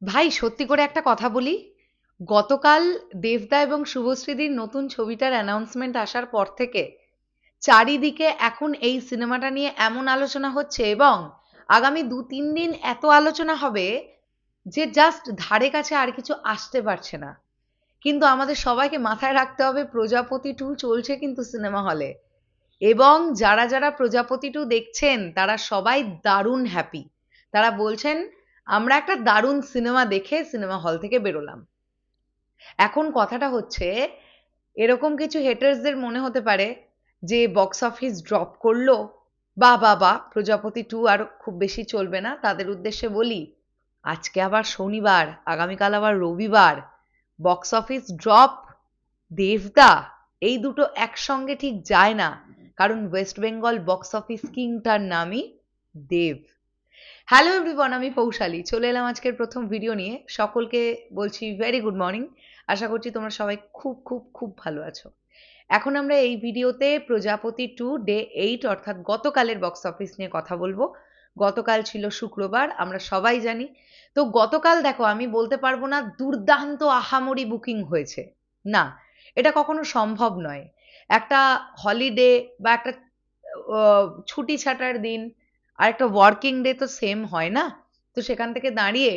ভাই সত্যি করে একটা কথা বলি, গতকাল দেবদা এবং শুভশ্রীদির নতুন ছবিটার অ্যানাউন্সমেন্ট আসার পর থেকে চারিদিকে এখন এই সিনেমাটা নিয়ে এমন আলোচনা হচ্ছে, এবং আগামী ২-৩ দিন এত আলোচনা হবে যে জাস্ট ধারে কাছে আর কিছু আসতে পারছে না। কিন্তু আমাদের সবাইকে মাথায় রাখতে হবে প্রজাপতি 2 চলছে কিন্তু সিনেমা হলে, এবং যারা যারা প্রজাপতি 2 দেখছেন তারা সবাই দারুণ হ্যাপি। তারা বলছেন আমরা একটা দারুণ সিনেমা দেখে সিনেমা হল থেকে বেরোলাম। এখন কথাটা হচ্ছে, এরকম কিছু হেটার্সদের মনে হতে পারে যে বক্স অফিস ড্রপ করলো, বা প্রজাপতি 2 আর খুব বেশি চলবে না। তাদের উদ্দেশ্যে বলি, আজকে আবার শনিবার, আগামীকাল আবার রবিবার, বক্স অফিস ড্রপ, দেবদা, এই দুটো একসঙ্গে ঠিক যায় না। কারণ ওয়েস্ট বেঙ্গল বক্স অফিস কিংটার নামই দেব। হ্যালো এভরিওয়ান, আমি পৌশালী চলে এলাম আজকের প্রথম ভিডিও নিয়ে। সকলকে বলছি ভেরি গুড মর্নিং। আশা করছি তোমরা সবাই খুব খুব খুব ভালো আছো। এখন আমরা এই ভিডিওতে প্রজাপতি 2 ডে 8 অর্থাৎ গতকালের বক্স অফিস নিয়ে কথা বলবো। গতকাল ছিল শুক্রবার, আমরা সবাই জানি। তো গতকাল দেখো, আমি বলতে পারবো না দুর্দান্ত আহামরি বুকিং হয়েছে, না, এটা কখনো সম্ভব নয়। একটা হলিডে বা একটা ছুটি ছাটার দিন আর একটা ওয়ার্কিং ডে তো সেম হয় না। তো সেখান থেকে দাঁড়িয়ে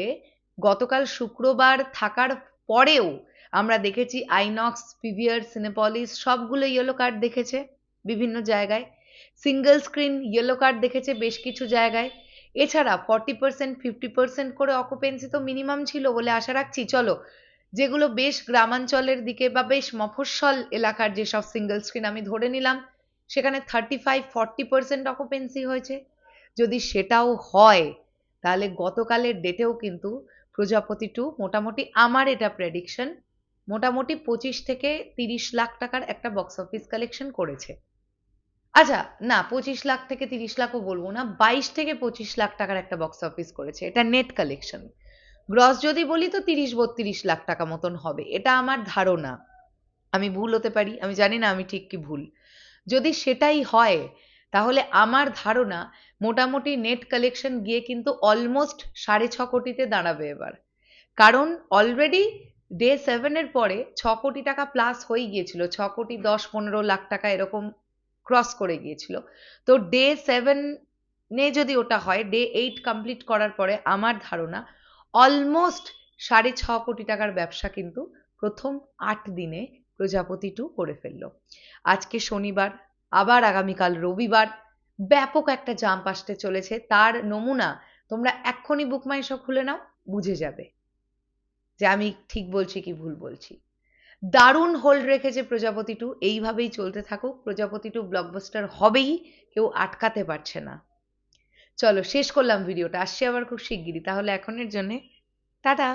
গতকাল শুক্রবার থাকার পরেও আমরা দেখেছি আইনক্স, পিভিআর, সিনেপলিস সবগুলো ইয়েলো কার্ড দেখেছে বিভিন্ন জায়গায়। সিঙ্গেল স্ক্রিন ইয়েলো কার্ড দেখেছে বেশ কিছু জায়গায়। এছাড়া 40% 50% করে অকুপেন্সি তো মিনিমাম ছিল বলে আশা রাখছি। চলো, যেগুলো বেশ গ্রামাঞ্চলের দিকে বা বেশ মফস্বল এলাকার যেসব সিঙ্গেল স্ক্রিন আমি ধরে নিলাম, সেখানে 35-40% অকুপেন্সি হয়েছে। যদি সেটাও হয়, তাহলে গতকালের ডেটেও কিন্তু প্রজাপতি 2 মোটামুটি, আমার এটা প্রেডিকশন, মোটামুটি 25 থেকে 30 লাখ টাকার একটা বক্স অফিস কালেকশন করেছে। আচ্ছা, না, 25 লাখ থেকে 30 লাখও বলবো না, 22 থেকে 25 লাখ টাকার একটা বক্স অফিস করেছে, এটা নেট কালেকশন। গ্রস যদি বলি তো 30-32 লাখ টাকা মতন হবে, এটা আমার ধারণা। আমি ভুল হতে পারি, আমি জানি না আমি ঠিক কি ভুল। যদি সেটাই হয়, তাহলে আমার ধারণা মোটামুটি নেট কালেকশন গিয়ে কিন্তু অলমোস্ট 6.5 কোটিতে দাঁড়াবে এবার। কারণ অলরেডি ডে 7 এর পরে 6 কোটি টাকা প্লাস হয়ে গিয়েছিল, 6 কোটি 10-15 লাখ টাকা এরকম ক্রস করে গিয়েছিল। তো ডে 7 যদি ওটা হয়, ডে 8 কমপ্লিট করার পরে আমার ধারণা অলমোস্ট 6.5 কোটি টাকার ব্যবসা কিন্তু প্রথম 8 দিনে প্রজাপতি 2 করে ফেললো। আজকে শনিবার, আবার আগামীকাল রবিবার, ব্যাপক একটা জাম্প আসতে চলেছে। তার নমুনা তোমরা এক্ষুনি বুকমাই শো খুলে নাও, বুঝে যাবে যে আমি ঠিক বলছি কি ভুল বলছি। দারুণ হোল্ড রেখেছে প্রজাপতি 2, এইভাবেই চলতে থাকুক। প্রজাপতি 2 ব্লকবাস্টার হবেই, কেউ আটকাতে পারছে না। চলো শেষ করলাম ভিডিওটা, আসছি আবার খুব শিগগিরই। তাহলে এখনের জন্যে টাটা।